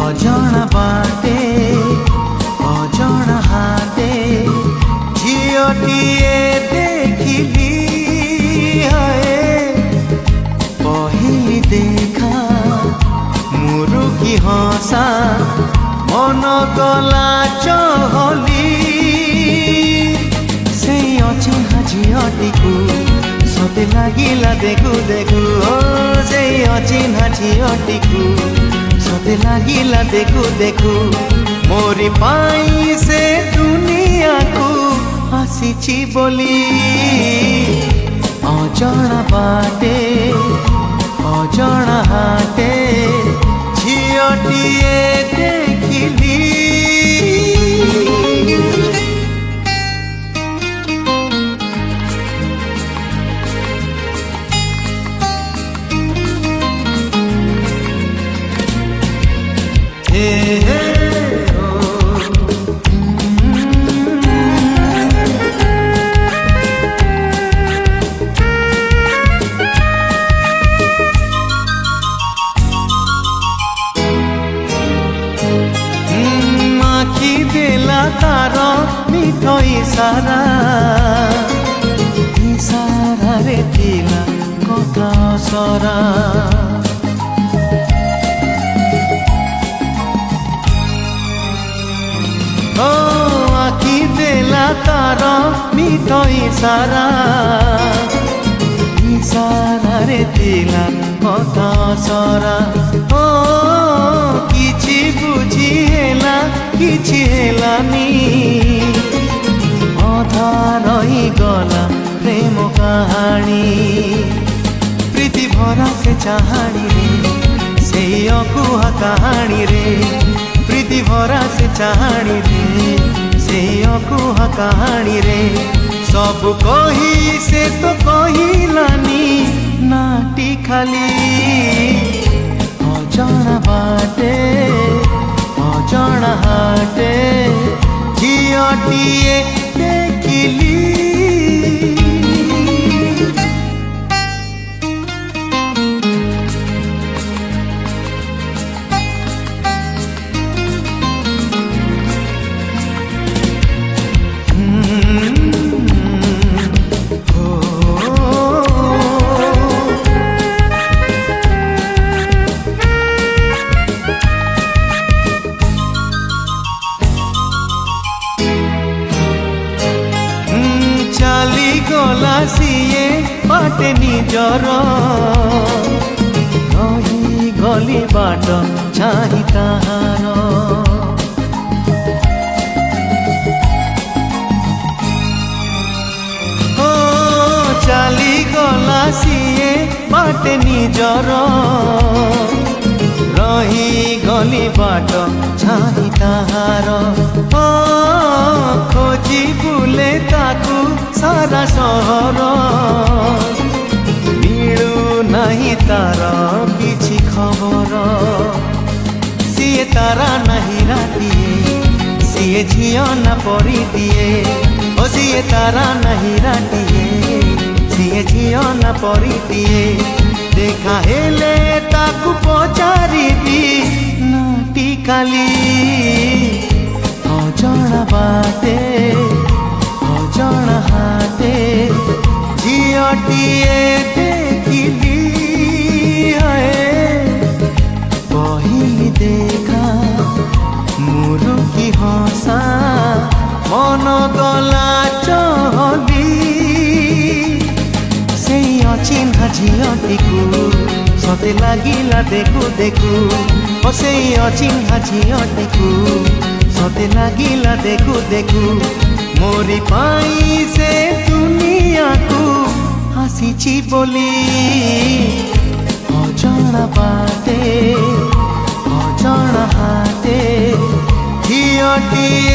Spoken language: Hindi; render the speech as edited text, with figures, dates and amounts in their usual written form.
अजणा बाटे अजणा हाटे झीलटिए देखिली पहली देखा मुरुकी हसा मन गला चहली से अचिन्हा झीलटिकू सते लागिला देखू देखू से अचिन्हा झीलटिकू सते लागिला देखू देखू मोरी पाई से दुनिया को आसीची बोली अजणा बाटे अजणा हाटे झीलटिए देखिली तार मिठ इशारा इशारा रे थिला कथा सरा ओ आखि देला तार मिठ इशारा इशारा रे थिला कथा सरा ओ किछि बुझी हेला किछि हेलानी अधा रही गला प्रेम कहानी प्रीति भरा से चाहानी रे से अकुहा कहानी रे प्रीति भरा से चाहानी रे से अकुहा कहानी रे सब कही से तो कहिलानी नाटी खाली अजणा बाटे अजणा हाटे झीलटिए देखिली गला सीए बाटे निजर रही गली बाट चाही ताहार ओ चाली गला सीए बाटे निजर रही गली बाट चाही ताहार ओ खोजी बुले ताकू सारा सहर मिलू नहीं तार किछि खबर सीए तारा नहीं रातिए सीए झियो न परी दिए ओ सीए तारा नहीं रातिए सीए झियो न परी दिए देखा हेले ताकू पचारिबी नाटी काली अजणा बाटे अजणा हाटे झीलटिए देखिली पहली देखा मुरुकी हसा मन गला चहली से अचिन्हा झीलटिकू सते लागिला देखू देखू ओ से अचिन्हा झीलटिकू सते लागिला देखू देखू मोरी पाई से बोली अजणा बाटे अजणा हाटे झियोटी